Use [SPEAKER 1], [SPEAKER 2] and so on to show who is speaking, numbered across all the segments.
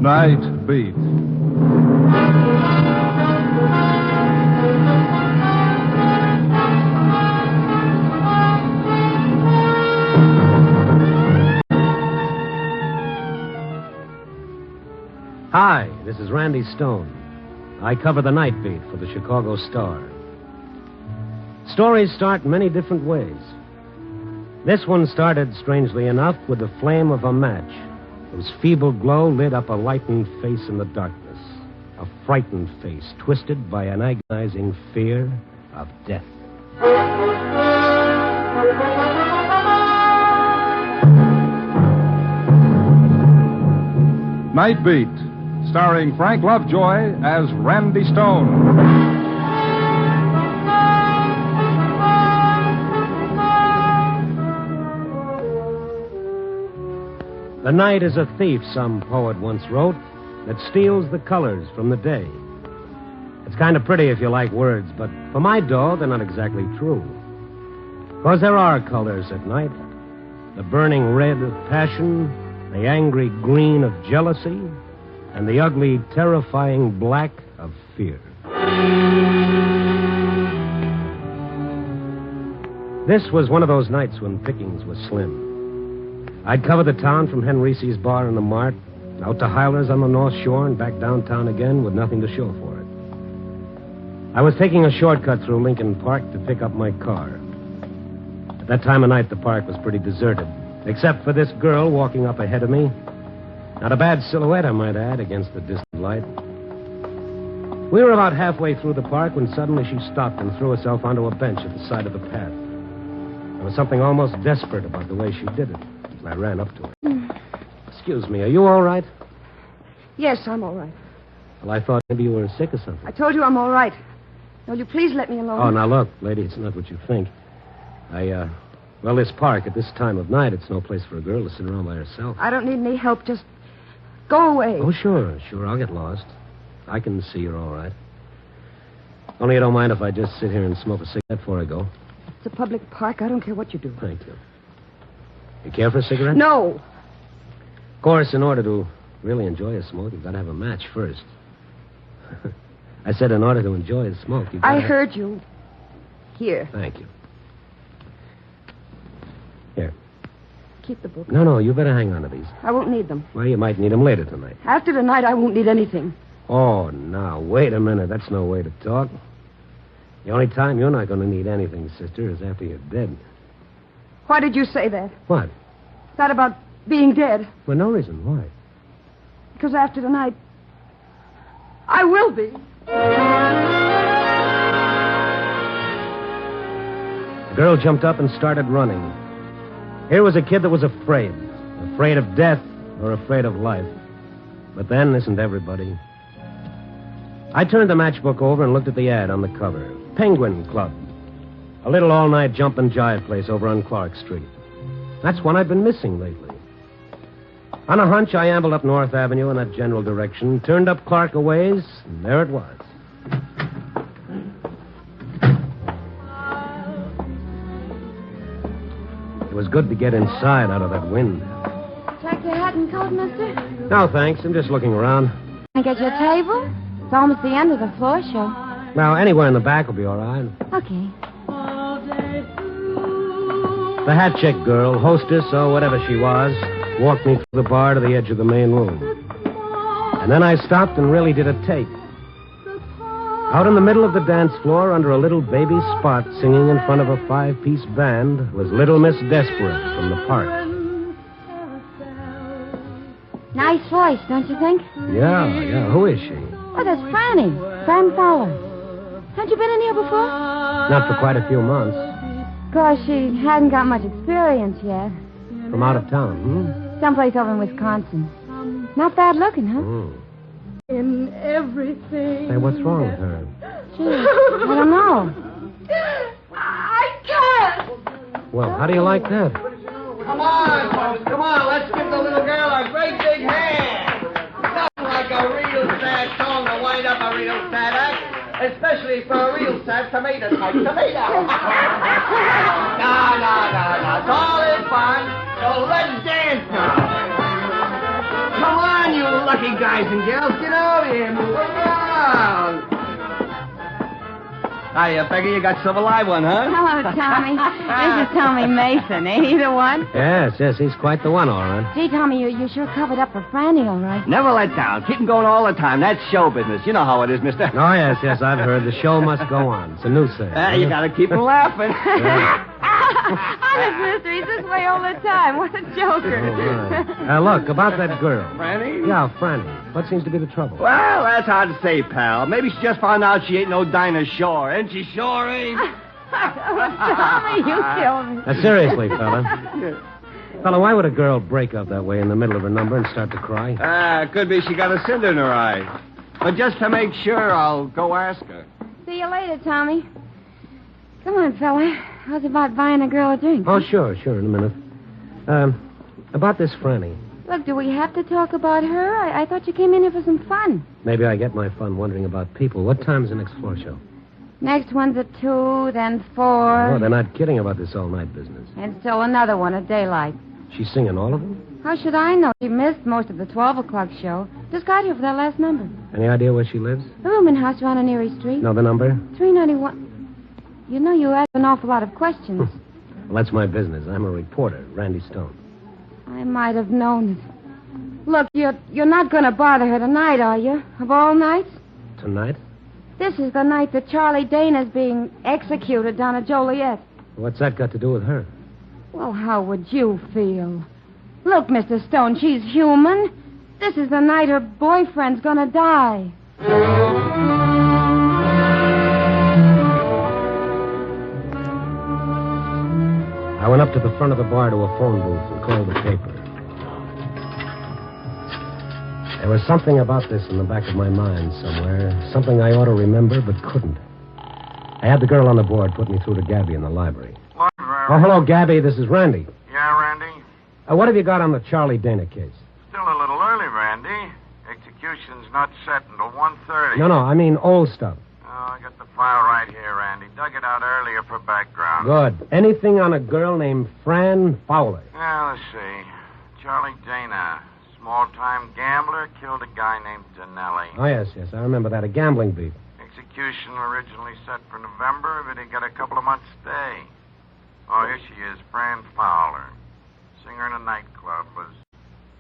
[SPEAKER 1] Night Beat.
[SPEAKER 2] Hi, this is Randy Stone. I cover the night beat for the Chicago Star. Stories start in many different ways. This one started, strangely enough, with the flame of a match, whose feeble glow lit up a lightened face in the darkness. A frightened face, twisted by an agonizing fear of death.
[SPEAKER 1] Night Beat, starring Frank Lovejoy as Randy Stone.
[SPEAKER 2] The night is a thief, some poet once wrote, that steals the colors from the day. It's kind of pretty if you like words, but for my dough, they're not exactly true. Because there are colors at night. The burning red of passion, the angry green of jealousy, and the ugly, terrifying black of fear. This was one of those nights when pickings was slim. I'd cover the town from Henrice's bar in the Mart, out to Hyler's on the North Shore, and back downtown again with nothing to show for it. I was taking a shortcut through Lincoln Park to pick up my car. At that time of night, the park was pretty deserted, except for this girl walking up ahead of me. Not a bad silhouette, I might add, against the distant light. We were about halfway through the park when suddenly she stopped and threw herself onto a bench at the side of the path. There was something almost desperate about the way she did it. I ran up to her. Excuse me, are you all right?
[SPEAKER 3] Yes, I'm all right.
[SPEAKER 2] Well, I thought maybe you were sick or something.
[SPEAKER 3] I told you I'm all right. Will you please let me alone?
[SPEAKER 2] Oh, now look, lady, it's not what you think. Well, this park at this time of night, it's no place for a girl to sit around by herself.
[SPEAKER 3] I don't need any help. Just go away.
[SPEAKER 2] Oh, sure, I'll get lost. I can see you're all right. Only you don't mind if I just sit here and smoke a cigarette before I go?
[SPEAKER 3] It's a public park. I don't care what you do.
[SPEAKER 2] Thank you. You care for a cigarette?
[SPEAKER 3] No.
[SPEAKER 2] Of course, in order to really enjoy a smoke, you've got to have a match first. I said in order to enjoy a smoke, you've got to...
[SPEAKER 3] I heard you. Here.
[SPEAKER 2] Thank you. Here.
[SPEAKER 3] Keep the book.
[SPEAKER 2] No, you better hang on to these.
[SPEAKER 3] I won't need them.
[SPEAKER 2] Well, you might need them later tonight.
[SPEAKER 3] After tonight, I won't need anything.
[SPEAKER 2] Oh, now, wait a minute. That's no way to talk. The only time you're not going to need anything, sister, is after you're dead.
[SPEAKER 3] Why did you say that?
[SPEAKER 2] What?
[SPEAKER 3] That about being dead.
[SPEAKER 2] For no reason. Why?
[SPEAKER 3] Because after tonight, I will be.
[SPEAKER 2] The girl jumped up and started running. Here was a kid that was afraid. Afraid of death or afraid of life. But then, isn't everybody? I turned the matchbook over and looked at the ad on the cover. Penguin Club. A little all-night jump and jive place over on Clark Street. That's one I've been missing lately. On a hunch, I ambled up North Avenue in that general direction, turned up Clark a ways, and there it was. It was good to get inside out of that wind.
[SPEAKER 4] Like your hat and coat, mister?
[SPEAKER 2] No, thanks. I'm just looking around.
[SPEAKER 4] Can I get your table? It's almost the end of the floor show.
[SPEAKER 2] Well, anywhere in the back will be all right.
[SPEAKER 4] Okay.
[SPEAKER 2] The hat check girl, hostess, or whatever she was, walked me through the bar to the edge of the main room. And then I stopped and really did a take. Out in the middle of the dance floor, under a little baby spot, singing in front of a 5-piece band, was Little Miss Desperate from the park.
[SPEAKER 4] Nice voice, don't you think?
[SPEAKER 2] Yeah. Who is she?
[SPEAKER 4] Oh, that's Franny. Fran Fowler. Haven't you been in here before?
[SPEAKER 2] Not for quite a few months.
[SPEAKER 4] Of course, she hadn't got much experience yet.
[SPEAKER 2] From out of town,
[SPEAKER 4] Someplace over in Wisconsin. Not bad looking, huh?
[SPEAKER 3] In everything.
[SPEAKER 2] Hey, what's wrong with her?
[SPEAKER 4] Gee, I don't know.
[SPEAKER 3] I can't.
[SPEAKER 2] Well, how do you like that?
[SPEAKER 5] Come on, folks, come on. Let's give the little girl a great big hand. Nothing like a real sad song to wind up a real sad act, especially for a real sad tomato type tomato. No. It's all in fun. So let's dance now. Come on. on, you lucky guys and girls. Get over here. Move around. Hiya, Peggy. You got Silver Live one, huh?
[SPEAKER 4] Hello, Tommy. This is Tommy Mason. Ain't he the one?
[SPEAKER 2] Yes, he's quite the one, all right.
[SPEAKER 4] Gee, Tommy, you sure covered up for Franny, all right.
[SPEAKER 5] Never let down. Keep 'em going all the time. That's show business. You know how it is, mister.
[SPEAKER 2] Oh, yes, I've heard. The show must go on. It's a new thing.
[SPEAKER 5] You gotta keep 'em laughing.
[SPEAKER 4] Honest, mister, he's this way all the time. What a joker.
[SPEAKER 2] Oh, right. Look, about that girl.
[SPEAKER 5] Franny?
[SPEAKER 2] Yeah, Franny. What seems to be the trouble?
[SPEAKER 5] Well, that's hard to say, pal. Maybe she just found out she ain't no Dinah Shore. Ain't she sure, ain't?
[SPEAKER 4] Tommy, you killed me.
[SPEAKER 2] Now, seriously, fella, why would a girl break up that way in the middle of her number and start to cry?
[SPEAKER 5] Could be she got a cinder in her eye. But just to make sure, I'll go ask her.
[SPEAKER 4] See you later, Tommy. Come on, fella. How's about buying a girl a drink?
[SPEAKER 2] Oh, sure, in a minute. About this Franny.
[SPEAKER 4] Look, do we have to talk about her? I thought you came in here for some fun.
[SPEAKER 2] Maybe I get my fun wondering about people. What time's the next floor show?
[SPEAKER 4] Next one's at 2, then 4.
[SPEAKER 2] Oh, they're not kidding about this all-night business.
[SPEAKER 4] And still another one at daylight.
[SPEAKER 2] She's singing all of them?
[SPEAKER 4] How should I know? She missed most of the 12 o'clock show. Just got here for that last number.
[SPEAKER 2] Any idea where she lives?
[SPEAKER 4] A rooming house around on Erie Street.
[SPEAKER 2] No, the number?
[SPEAKER 4] 391. You know you ask an awful lot of questions.
[SPEAKER 2] Well, that's my business. I'm a reporter, Randy Stone.
[SPEAKER 4] I might have known it. Look, you're not going to bother her tonight, are you? Of all nights?
[SPEAKER 2] Tonight?
[SPEAKER 4] This is the night that Charlie Dana's being executed down at Joliet.
[SPEAKER 2] What's that got to do with her?
[SPEAKER 4] Well, how would you feel? Look, Mr. Stone, she's human. This is the night her boyfriend's going to die.
[SPEAKER 2] I went up to the front of the bar to a phone booth and called the paper. There was something about this in the back of my mind somewhere, something I ought to remember but couldn't. I had the girl on the board put me through to Gabby in the library. Oh, hello, Gabby. This is Randy.
[SPEAKER 6] Yeah, Randy?
[SPEAKER 2] What have you got on the Charlie Dana case?
[SPEAKER 6] Still a little early, Randy. Execution's not set until 1:30.
[SPEAKER 2] No, I mean old stuff.
[SPEAKER 6] Oh, I got the file right here, Randy. Dug it out earlier for background.
[SPEAKER 2] Good. Anything on a girl named Fran Fowler?
[SPEAKER 6] Yeah, let's see. Charlie Dana, small-time gambler, killed a guy named Dinelli.
[SPEAKER 2] Oh, yes, I remember that. A gambling beat.
[SPEAKER 6] Execution originally set for November, but he got a couple of months' stay. Oh, here she is, Fran Fowler. Singer in a nightclub. Was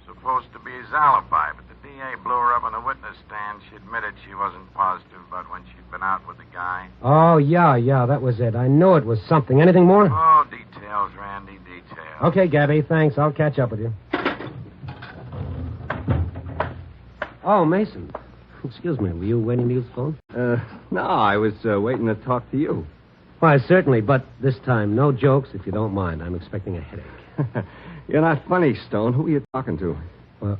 [SPEAKER 6] supposed to be his alibi, but the DA blew her up on the witness stand. She admitted she wasn't positive about when she'd been out with the guy.
[SPEAKER 2] Oh, yeah, that was it. I knew it was something. Anything more?
[SPEAKER 6] Oh, details, Randy, details.
[SPEAKER 2] Okay, Gabby, thanks. I'll catch up with you. Oh, Mason. Excuse me, were you waiting to use the phone?
[SPEAKER 5] No, I was waiting to talk to you.
[SPEAKER 2] Why, certainly, but this time, no jokes, if you don't mind. I'm expecting a headache.
[SPEAKER 5] You're not funny, Stone. Who are you talking to?
[SPEAKER 2] Well,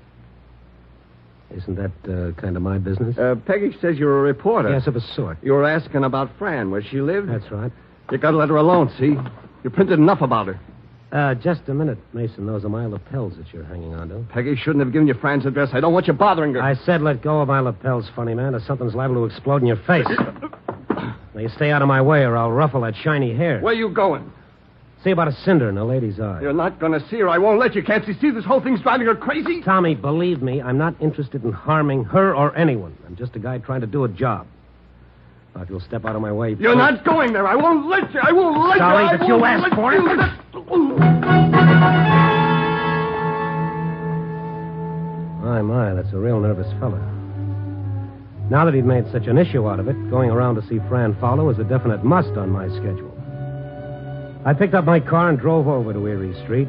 [SPEAKER 2] isn't that kind of my business?
[SPEAKER 5] Peggy says you're a reporter.
[SPEAKER 2] Yes, of a sort.
[SPEAKER 5] You were asking about Fran, where she lived?
[SPEAKER 2] That's right.
[SPEAKER 5] You gotta let her alone, see? You printed enough about her.
[SPEAKER 2] Just a minute, Mason. Those are my lapels that you're hanging on to.
[SPEAKER 5] Peggy shouldn't have given you Fran's address. I don't want you bothering her.
[SPEAKER 2] I said let go of my lapels, funny man, or something's liable to explode in your face. Now, you stay out of my way or I'll ruffle that shiny hair.
[SPEAKER 5] Where you going?
[SPEAKER 2] See about a cinder in a lady's eye.
[SPEAKER 5] You're not going to see her. I won't let you. Can't you see this whole thing's driving her crazy?
[SPEAKER 2] Tommy, believe me, I'm not interested in harming her or anyone. I'm just a guy trying to do a job. Now, if you'll step out of my way...
[SPEAKER 5] You're not going there. I won't let you. I won't let
[SPEAKER 2] Sorry,
[SPEAKER 5] you.
[SPEAKER 2] but you asked for it. My, that's a real nervous fella. Now that he'd made such an issue out of it, going around to see Fran Fowler was a definite must on my schedule. I picked up my car and drove over to Erie Street.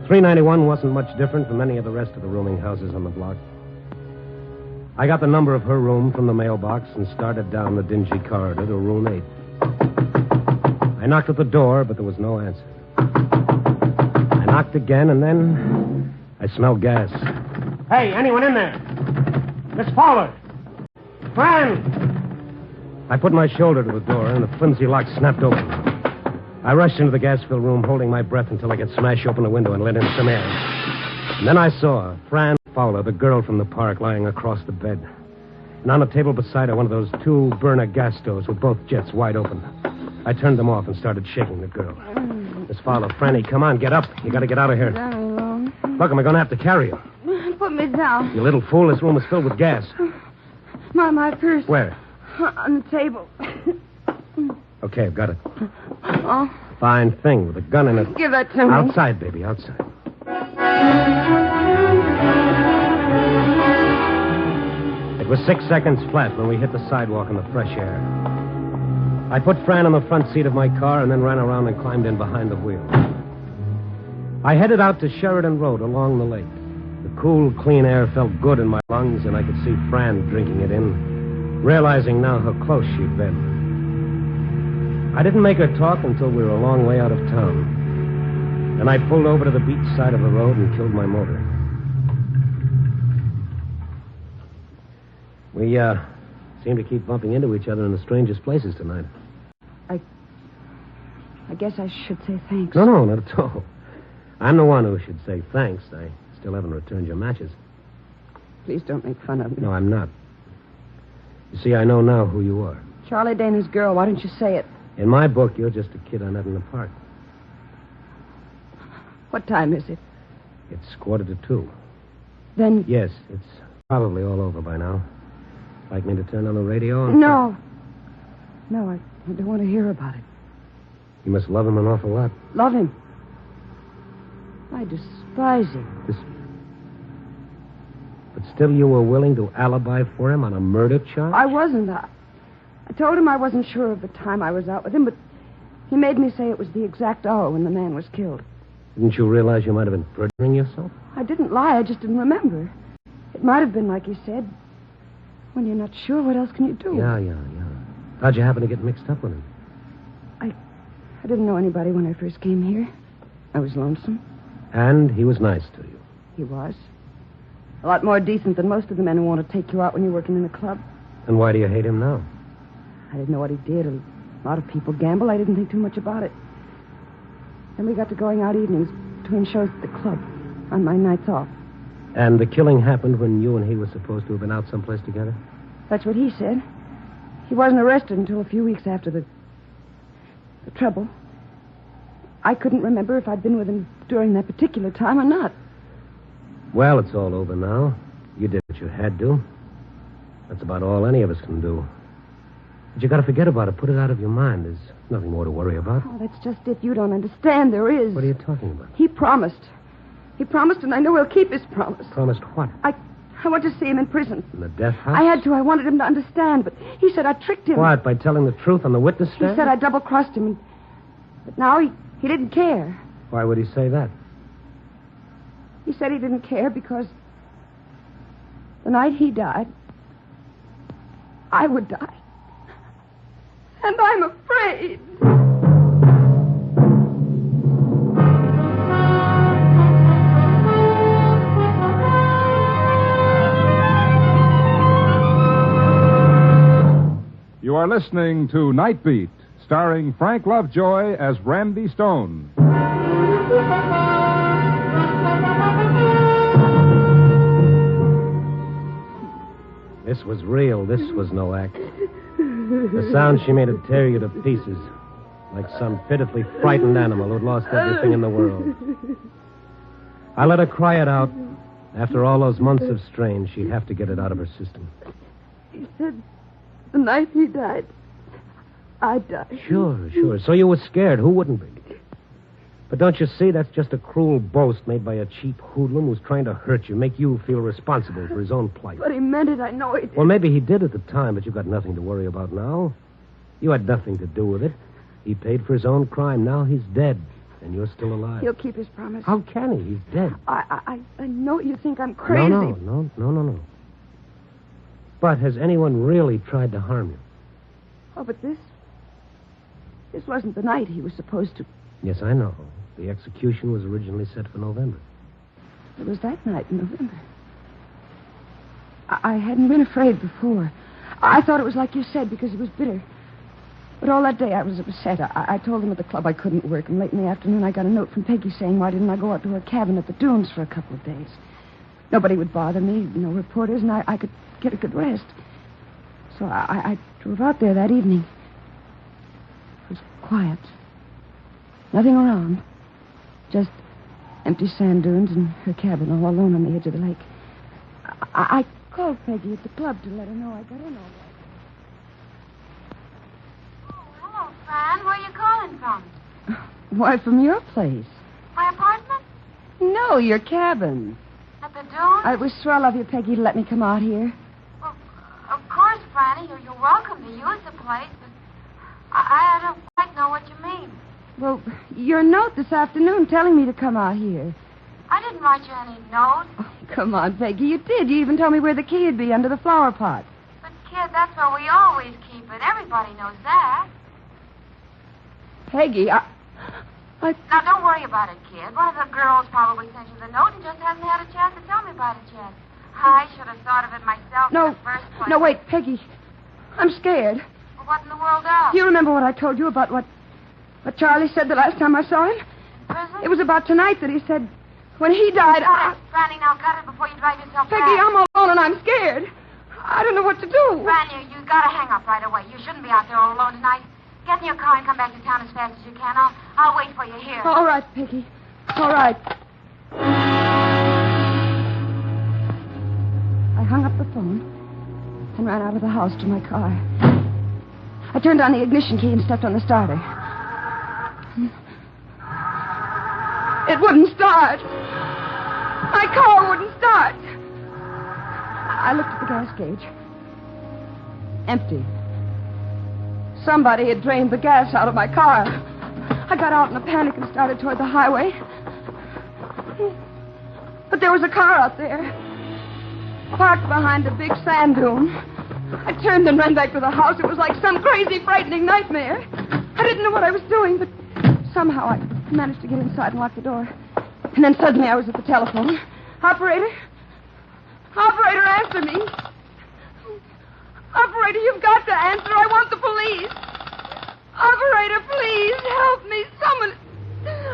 [SPEAKER 2] 391 wasn't much different from any of the rest of the rooming houses on the block. I got the number of her room from the mailbox and started down the dingy corridor to room 8. I knocked at the door, but there was no answer. I knocked again, and then I smelled gas. Hey, anyone in there? Miss Fowler! Fran! I put my shoulder to the door, and the flimsy lock snapped open. I rushed into the gas-filled room, holding my breath until I could smash open the window and let in some air. And then I saw Fran Fowler, the girl from the park, lying across the bed. And on the table beside her, one of those 2 burner gas stoves with both jets wide open. I turned them off and started shaking the girl. Miss Fowler, Franny, come on, get up. You got to get out of here.
[SPEAKER 4] Very long.
[SPEAKER 2] Look, am I going to have to carry you?
[SPEAKER 4] put me down.
[SPEAKER 2] You little fool, this room is filled with gas.
[SPEAKER 4] My purse.
[SPEAKER 2] Where?
[SPEAKER 4] On the table.
[SPEAKER 2] Okay, I've got it.
[SPEAKER 4] Oh,
[SPEAKER 2] Fine thing with a gun in it.
[SPEAKER 4] give that to me.
[SPEAKER 2] Outside, baby, outside. It was 6 seconds flat when we hit the sidewalk in the fresh air. I put Fran on the front seat of my car and then ran around and climbed in behind the wheel. I headed out to Sheridan Road along the lake. The cool, clean air felt good in my lungs, and I could see Fran drinking it in, realizing now how close she'd been. I didn't make her talk until we were a long way out of town. Then I pulled over to the beach side of the road and killed my motor. We, seem to keep bumping into each other in the strangest places tonight.
[SPEAKER 3] I guess I should say thanks.
[SPEAKER 2] No, not at all. I'm the one who should say thanks. I still haven't returned your matches.
[SPEAKER 3] Please don't make fun of me.
[SPEAKER 2] No, I'm not. You see, I know now who you are.
[SPEAKER 3] Charlie Dana's girl. Why don't you say it?
[SPEAKER 2] In my book, you're just a kid I met in the park.
[SPEAKER 3] What time is it?
[SPEAKER 2] It's 1:45.
[SPEAKER 3] Then...
[SPEAKER 2] Yes, it's probably all over by now. Like me to turn on the radio?
[SPEAKER 3] No. No, I don't want to hear about it.
[SPEAKER 2] You must love him an awful lot.
[SPEAKER 3] Love him? I despise him.
[SPEAKER 2] But still you were willing to alibi for him on a murder charge?
[SPEAKER 3] I wasn't. I told him I wasn't sure of the time I was out with him, but he made me say it was the exact hour when the man was killed.
[SPEAKER 2] Didn't you realize you might have been perjuring yourself?
[SPEAKER 3] I didn't lie. I just didn't remember. It might have been like he said. When you're not sure, what else can you do?
[SPEAKER 2] Yeah. How'd you happen to get mixed up with him?
[SPEAKER 3] I didn't know anybody when I first came here. I was lonesome.
[SPEAKER 2] And he was nice to you.
[SPEAKER 3] He was. A lot more decent than most of the men who want to take you out when you're working in a club.
[SPEAKER 2] And why do you hate him now?
[SPEAKER 3] I didn't know what he did. A lot of people gamble. I didn't think too much about it. Then we got to going out evenings between shows at the club on my nights off.
[SPEAKER 2] And the killing happened when you and he were supposed to have been out someplace together?
[SPEAKER 3] That's what he said. He wasn't arrested until a few weeks after the trouble. I couldn't remember if I'd been with him during that particular time or not.
[SPEAKER 2] Well, it's all over now. You did what you had to. That's about all any of us can do. But you got to forget about it. Put it out of your mind. There's nothing more to worry about.
[SPEAKER 3] Oh, that's just it. You don't understand. There is.
[SPEAKER 2] What are you talking about?
[SPEAKER 3] He promised. He promised, and I know he'll keep his promise.
[SPEAKER 2] Promised what?
[SPEAKER 3] I want to see him in prison.
[SPEAKER 2] In the death house?
[SPEAKER 3] I had to. I wanted him to understand, but he said I tricked him.
[SPEAKER 2] What, by telling the truth on the witness stand?
[SPEAKER 3] He said I double-crossed him, but now he didn't care.
[SPEAKER 2] Why would he say that?
[SPEAKER 3] He said he didn't care because the night he died, I would die. And I'm afraid.
[SPEAKER 1] You are listening to Night Beat, starring Frank Lovejoy as Randy Stone.
[SPEAKER 2] This was real. This was no act. The sound she made would tear you to pieces, like some pitifully frightened animal who'd lost everything in the world. I let her cry it out. After all those months of strain, she'd have to get it out of her system.
[SPEAKER 3] He said the night he died, I'd die.
[SPEAKER 2] Sure. So you were scared. Who wouldn't be? But don't you see, that's just a cruel boast made by a cheap hoodlum who's trying to hurt you, make you feel responsible for his own plight.
[SPEAKER 3] But he meant it. I know he did.
[SPEAKER 2] Well, maybe he did at the time, but you've got nothing to worry about now. You had nothing to do with it. He paid for his own crime. Now he's dead, and you're still alive.
[SPEAKER 3] He'll keep his promise.
[SPEAKER 2] How can he? He's dead.
[SPEAKER 3] I know you think I'm crazy.
[SPEAKER 2] No. But has anyone really tried to harm you?
[SPEAKER 3] Oh, but this wasn't the night he was supposed to.
[SPEAKER 2] Yes, I know. The execution was originally set for November.
[SPEAKER 3] It was that night in November. I hadn't been afraid before. I thought it was like you said, because he was bitter. But all that day I was upset. I told him at the club I couldn't work, and late in the afternoon I got a note from Peggy saying why didn't I go out to her cabin at the dunes for a couple of days. Nobody would bother me, no reporters, and I could get a good rest. So I drove out there that evening. It was quiet. Nothing around. Just empty sand dunes and her cabin all alone on the edge of the lake. I called Peggy at the club to let her know I got in all right.
[SPEAKER 4] Oh, hello, Fran. Where are you calling from?
[SPEAKER 3] Why, from your place.
[SPEAKER 4] My apartment?
[SPEAKER 3] No, your cabin.
[SPEAKER 4] At the Dune?
[SPEAKER 3] It was swell of you, Peggy, to let me come out here.
[SPEAKER 4] Well, of course, Franny. You're welcome to use the place, but I don't quite know what you mean.
[SPEAKER 3] Well, your note this afternoon telling me to come out here.
[SPEAKER 4] I didn't write you any note.
[SPEAKER 3] Oh, come on, Peggy. You did. You even told me where the key would be under the flower pot.
[SPEAKER 4] But, kid, that's where we always keep it. Everybody knows that.
[SPEAKER 3] Peggy, I...
[SPEAKER 4] Now, don't worry about it, kid. One of the girls probably sent you the note and just hasn't had a chance to tell me about it yet. I should have thought of it myself in the first place.
[SPEAKER 3] No, wait, Peggy. I'm scared.
[SPEAKER 4] Well, what in the world else?
[SPEAKER 3] You remember what I told you about what Charlie said the last time I saw him?
[SPEAKER 4] In prison?
[SPEAKER 3] It was about tonight that he said when he died,
[SPEAKER 4] Franny, now cut it before you drive yourself
[SPEAKER 3] Peggy,
[SPEAKER 4] back.
[SPEAKER 3] I'm alone and I'm scared. I don't know what to do.
[SPEAKER 4] Franny, you gotta hang up right away. You shouldn't be out there all alone tonight. Get in your car and come back to town as fast as you can. I'll wait for you here.
[SPEAKER 3] All right, Peggy. All right. I hung up the phone and ran out of the house to my car. I turned on the ignition key and stepped on the starter. It wouldn't start. My car wouldn't start. I looked at the gas gauge. Empty. Somebody had drained the gas out of my car. I got out in a panic and started toward the highway. But there was a car out there, parked behind a big sand dune. I turned and ran back to the house. It was like some crazy, frightening nightmare. I didn't know what I was doing, but somehow I managed to get inside and lock the door. And then suddenly I was at the telephone. Operator? Operator, answer me. Operator, you've got to answer. I want the police. Operator, please help me. Someone...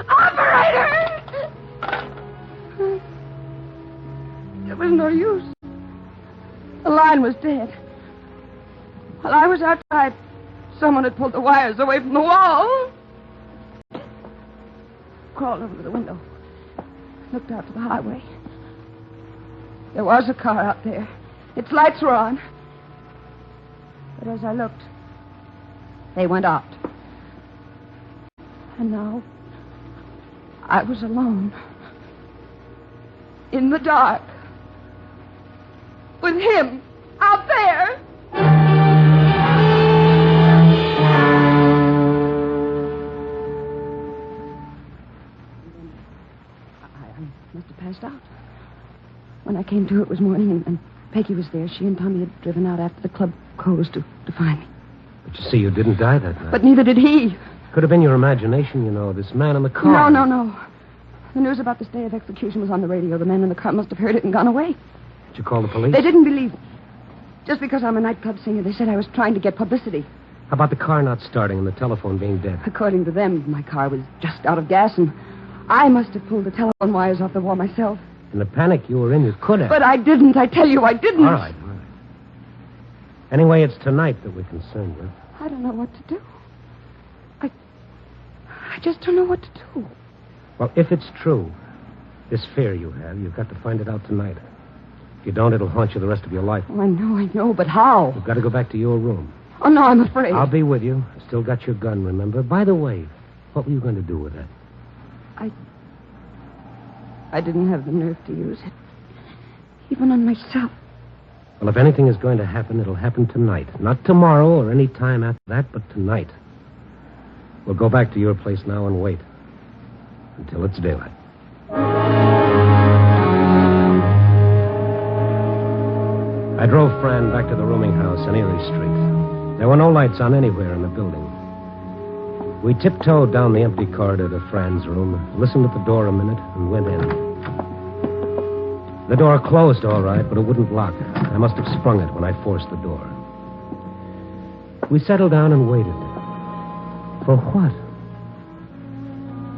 [SPEAKER 3] Operator! It was no use. The line was dead. While I was outside, someone had pulled the wires away from the wall. Crawled over to the window. Looked out to the highway. There was a car out there. Its lights were on. But as I looked, they went out. And now, I was alone. In the dark. With him out there. I must have passed out. When I came to, it was morning, and Peggy was there. She and Tommy had driven out after the club closed to find me.
[SPEAKER 2] But you see, you didn't die that night.
[SPEAKER 3] But neither did he.
[SPEAKER 2] Could have been your imagination, you know, this man in the car.
[SPEAKER 3] No. The news about this day of execution was on the radio. The man in the car must have heard it and gone away.
[SPEAKER 2] Did you call the police?
[SPEAKER 3] They didn't believe me. Just because I'm a nightclub singer, they said I was trying to get publicity.
[SPEAKER 2] How about the car not starting and the telephone being dead?
[SPEAKER 3] According to them, my car was just out of gas, and I must have pulled the telephone wires off the wall myself.
[SPEAKER 2] In the panic you were in, you could have.
[SPEAKER 3] But I didn't. I tell you, I didn't.
[SPEAKER 2] All right. Anyway, it's tonight that we're concerned with.
[SPEAKER 3] I don't know what to do. I just don't know what to do.
[SPEAKER 2] Well, if it's true, this fear you have, you've got to find it out tonight. If you don't, it'll haunt you the rest of your life.
[SPEAKER 3] Oh, I know, but how?
[SPEAKER 2] You've got to go back to your room.
[SPEAKER 3] Oh, no, I'm afraid.
[SPEAKER 2] I'll be with you. I still got your gun, remember? By the way, what were you going to do with it?
[SPEAKER 3] I didn't have the nerve to use it. Even on myself.
[SPEAKER 2] Well, if anything is going to happen, it'll happen tonight. Not tomorrow or any time after that, but tonight. We'll go back to your place now and wait until it's daylight. I drove Fran back to the rooming house on Erie Street. There were no lights on anywhere in the building. We tiptoed down the empty corridor to Fran's room, listened at the door a minute, and went in. The door closed all right, but it wouldn't lock. I must have sprung it when I forced the door. We settled down and waited. For what?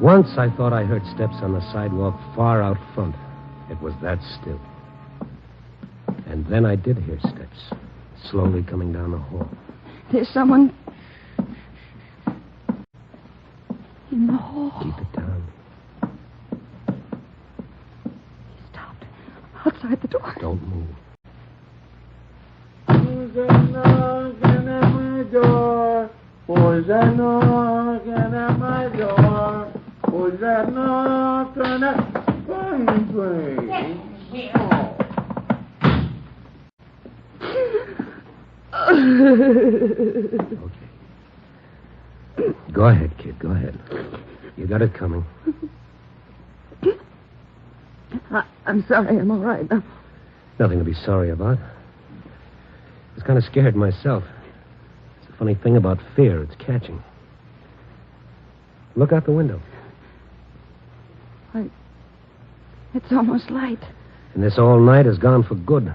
[SPEAKER 2] Once I thought I heard steps on the sidewalk far out front. It was that still. And then I did hear steps, slowly coming down the hall.
[SPEAKER 3] There's someone in the hall.
[SPEAKER 2] Keep it down.
[SPEAKER 3] He stopped. Outside the door.
[SPEAKER 2] Don't move.
[SPEAKER 7] Who's that knocking at my door? Who's that knocking at my door? Who's that knocking at my place?
[SPEAKER 2] Okay. Go ahead, kid. Go ahead. You got it coming.
[SPEAKER 3] I'm sorry. I'm all right.
[SPEAKER 2] Nothing to be sorry about. I was kind of scared myself. It's the funny thing about fear. It's catching. Look out the window.
[SPEAKER 3] It's almost light.
[SPEAKER 2] And this all night has gone for good.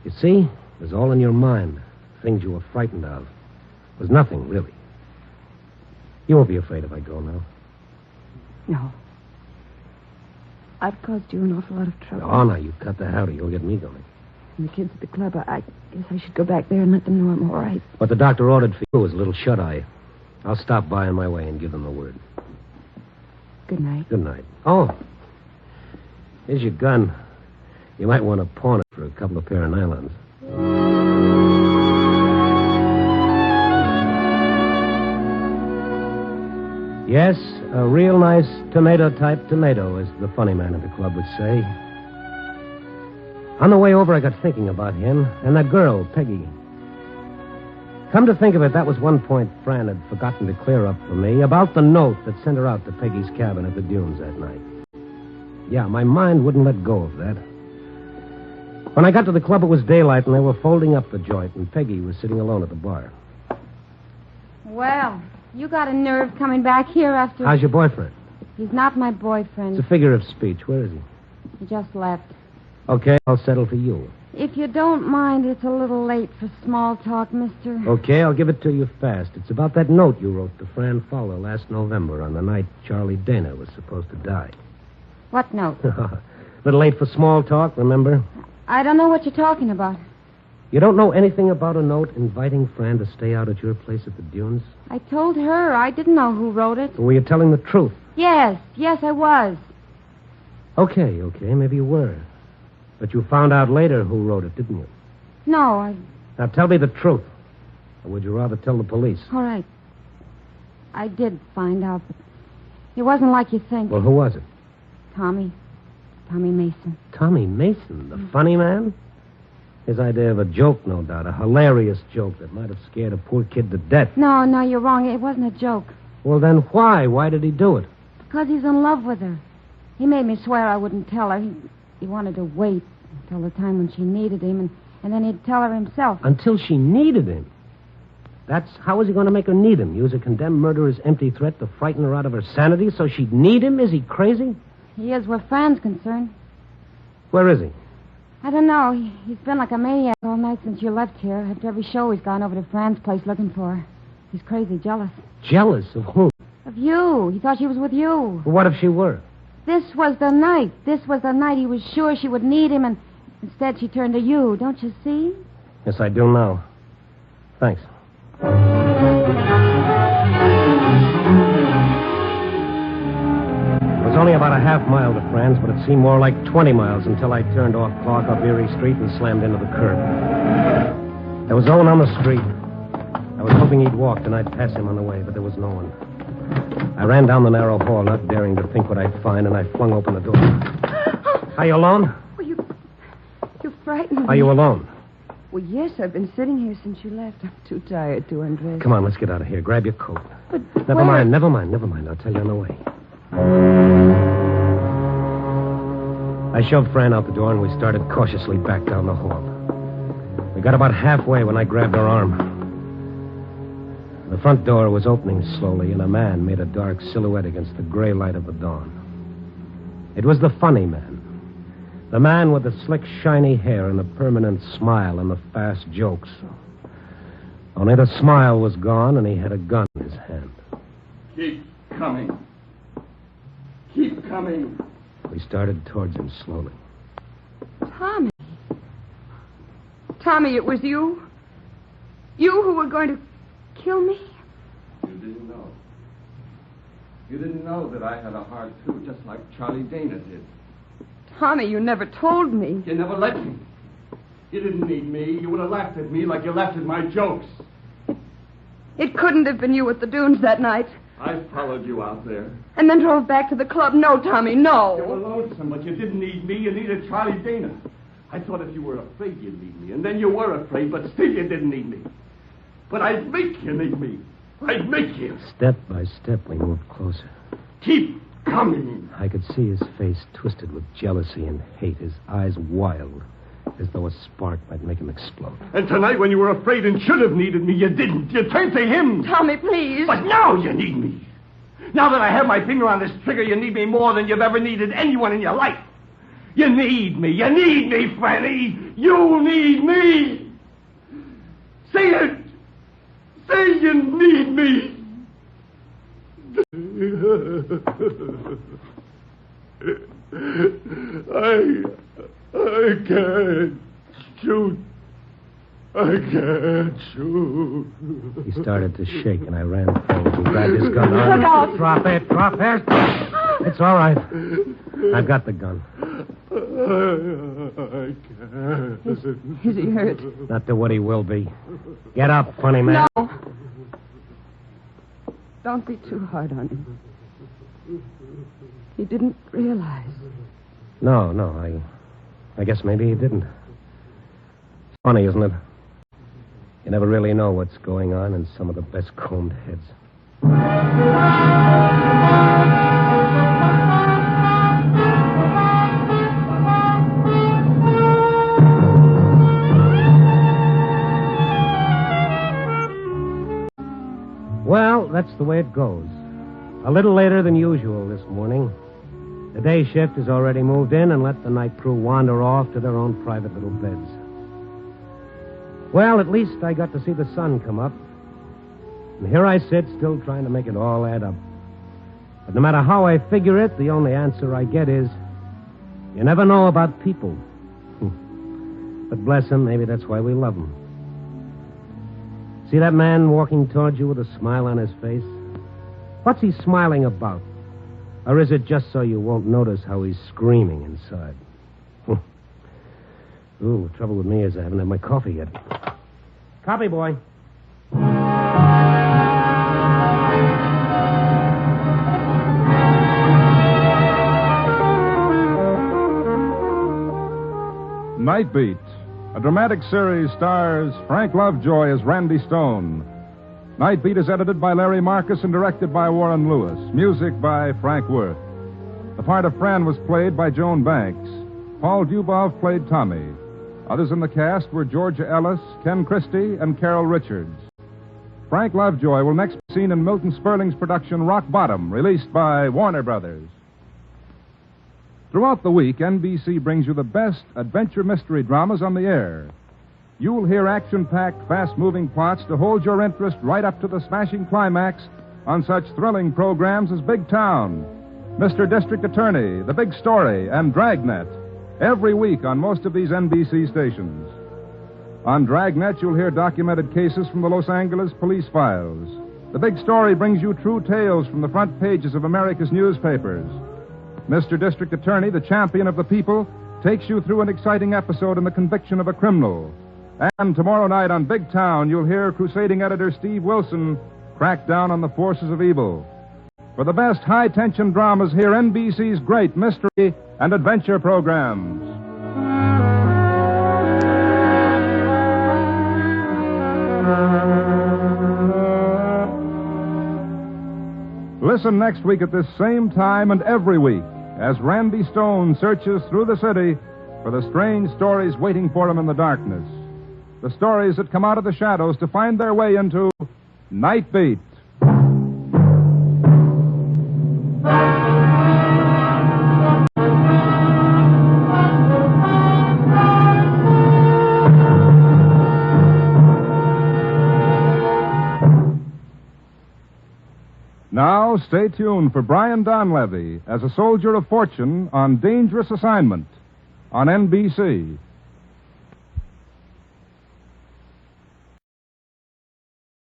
[SPEAKER 2] You see? It was all in your mind. Things you were frightened of. It was nothing, really. You won't be afraid if I go now.
[SPEAKER 3] No. I've caused you an awful lot of trouble.
[SPEAKER 2] Oh, now, you cut the howdy. You'll get me going.
[SPEAKER 3] And the kids at the club, I guess I should go back there and let them know I'm all right.
[SPEAKER 2] What the doctor ordered for you was a little shut-eye. I'll stop by on my way and give them the word.
[SPEAKER 3] Good night.
[SPEAKER 2] Good night. Oh, here's your gun. You might want to pawn it for a couple of pair of nylons. Yes, a real nice tomato-type tomato, as the funny man at the club would say. On the way over, I got thinking about him and that girl, Peggy. Come to think of it, that was one point Fran had forgotten to clear up for me about the note that sent her out to Peggy's cabin at the dunes that night. Yeah, my mind wouldn't let go of that. When I got to the club, it was daylight, and they were folding up the joint, and Peggy was sitting alone at the bar.
[SPEAKER 4] Well, you got a nerve coming back here after...
[SPEAKER 2] How's your boyfriend?
[SPEAKER 4] He's not my boyfriend.
[SPEAKER 2] It's a figure of speech. Where is he?
[SPEAKER 4] He just left.
[SPEAKER 2] Okay, I'll settle for you.
[SPEAKER 4] If you don't mind, it's a little late for small talk, mister.
[SPEAKER 2] Okay, I'll give it to you fast. It's about that note you wrote to Fran Fowler last November on the night Charlie Dana was supposed to die.
[SPEAKER 4] What note?
[SPEAKER 2] A little late for small talk, remember?
[SPEAKER 4] I don't know what you're talking about.
[SPEAKER 2] You don't know anything about a note inviting Fran to stay out at your place at the dunes?
[SPEAKER 4] I told her. I didn't know who wrote it.
[SPEAKER 2] Were you telling the truth?
[SPEAKER 4] Yes, I was.
[SPEAKER 2] Okay, maybe you were. But you found out later who wrote it, didn't you?
[SPEAKER 4] No,
[SPEAKER 2] Now tell me the truth. Or would you rather tell the police?
[SPEAKER 4] All right. I did find out, but it wasn't like you think.
[SPEAKER 2] Well, who was it?
[SPEAKER 4] Tommy Mason.
[SPEAKER 2] Tommy Mason, the funny man? His idea of a joke, no doubt. A hilarious joke that might have scared a poor kid to death.
[SPEAKER 4] No, you're wrong. It wasn't a joke.
[SPEAKER 2] Well, then why? Why did he do it?
[SPEAKER 4] Because he's in love with her. He made me swear I wouldn't tell her. He wanted to wait until the time when she needed him, and then he'd tell her himself.
[SPEAKER 2] Until she needed him? How was he going to make her need him? Use a condemned murderer's empty threat to frighten her out of her sanity so she'd need him? Is he crazy?
[SPEAKER 4] He is where Fran's concerned.
[SPEAKER 2] Where is he?
[SPEAKER 4] I don't know. He's been like a maniac all night since you left here. After every show, he's gone over to Fran's place looking for her. He's crazy jealous.
[SPEAKER 2] Jealous of whom?
[SPEAKER 4] Of you. He thought she was with you.
[SPEAKER 2] Well, what if she were?
[SPEAKER 4] This was the night. He was sure she would need him, and instead she turned to you. Don't you see?
[SPEAKER 2] Yes, I do now. Thanks. It was only about a half mile to Fran's, but it seemed more like 20 miles until I turned off Clark up Erie Street and slammed into the curb. There was Owen on the street. I was hoping he'd walked and I'd pass him on the way, but there was no one. I ran down the narrow hall, not daring to think what I'd find, and I flung open the door. Are you alone?
[SPEAKER 3] Well, you frightened me.
[SPEAKER 2] Are you alone?
[SPEAKER 3] Well, yes, I've been sitting here since you left. I'm too tired to undress.
[SPEAKER 2] Come on, let's get out of here. Grab your coat.
[SPEAKER 3] But
[SPEAKER 2] Never mind. I'll tell you on the way. I shoved Fran out the door, and we started cautiously back down the hall. We got about halfway when I grabbed her arm. The front door was opening slowly, and a man made a dark silhouette against the gray light of the dawn. It was the funny man. The man with the slick, shiny hair and the permanent smile and the fast jokes. Only the smile was gone, and he had a gun in his hand.
[SPEAKER 7] Keep coming. Keep coming.
[SPEAKER 2] We started towards him slowly.
[SPEAKER 3] Tommy, it was you? You who were going to kill me?
[SPEAKER 7] You didn't know. You didn't know that I had a heart, too, just like Charlie Dana did.
[SPEAKER 3] Tommy, you never told me.
[SPEAKER 7] You never let me. You didn't need me. You would have laughed at me like you laughed at my jokes.
[SPEAKER 3] It couldn't have been you at the dunes that night.
[SPEAKER 7] I followed you out there.
[SPEAKER 3] And then drove back to the club. No, Tommy, no.
[SPEAKER 7] You were lonesome, but you didn't need me. You needed Charlie Dana. I thought if you were afraid you'd need me. And then you were afraid, but still you didn't need me. But I'd make you need me. I'd make you.
[SPEAKER 2] Step by step, we moved closer.
[SPEAKER 7] Keep coming.
[SPEAKER 2] I could see his face twisted with jealousy and hate, his eyes wild, as though a spark might make him explode.
[SPEAKER 7] And tonight, when you were afraid and should have needed me, you didn't. You turned to him.
[SPEAKER 3] Tommy, please.
[SPEAKER 7] But now you need me. Now that I have my finger on this trigger, you need me more than you've ever needed anyone in your life. You need me. You need me, Franny. You need me. Say it. Say you need me. I can't shoot. I can't shoot.
[SPEAKER 2] He started to shake, and I ran forward and grabbed his gun.
[SPEAKER 3] Look out!
[SPEAKER 2] Drop it. It's all right. I've got the gun.
[SPEAKER 7] I can't.
[SPEAKER 3] Is he hurt?
[SPEAKER 2] Not to what he will be. Get up, funny man.
[SPEAKER 3] No. Don't be too hard on him. He didn't realize.
[SPEAKER 2] No. I guess maybe he didn't. It's funny, isn't it? You never really know what's going on in some of the best combed heads. Well, that's the way it goes. A little later than usual this morning. The day shift has already moved in and let the night crew wander off to their own private little beds. Well, at least I got to see the sun come up. And here I sit, still trying to make it all add up. But no matter how I figure it, the only answer I get is, you never know about people. But bless them, maybe that's why we love them. See that man walking towards you with a smile on his face? What's he smiling about? Or is it just so you won't notice how he's screaming inside? Ooh, the trouble with me is I haven't had my coffee yet. Copy, boy.
[SPEAKER 1] Night Beat, a dramatic series, stars Frank Lovejoy as Randy Stone. Night Beat is edited by Larry Marcus and directed by Warren Lewis. Music by Frank Worth. The part of Fran was played by Joan Banks. Paul Dubov played Tommy. Others in the cast were Georgia Ellis, Ken Christie, and Carol Richards. Frank Lovejoy will next be seen in Milton Sperling's production Rock Bottom, released by Warner Brothers. Throughout the week, NBC brings you the best adventure mystery dramas on the air. You'll hear action-packed, fast-moving plots to hold your interest right up to the smashing climax on such thrilling programs as Big Town, Mr. District Attorney, The Big Story, and Dragnet, every week on most of these NBC stations. On Dragnet, you'll hear documented cases from the Los Angeles police files. The Big Story brings you true tales from the front pages of America's newspapers. Mr. District Attorney, the champion of the people, takes you through an exciting episode in the conviction of a criminal. And tomorrow night on Big Town, you'll hear crusading editor Steve Wilson crack down on the forces of evil. For the best high-tension dramas, hear NBC's great mystery and adventure programs. Listen next week at this same time and every week as Randy Stone searches through the city for the strange stories waiting for him in the darkness. The stories that come out of the shadows to find their way into Night Beat. Now, stay tuned for Brian Donlevy as a soldier of fortune on dangerous assignment on NBC.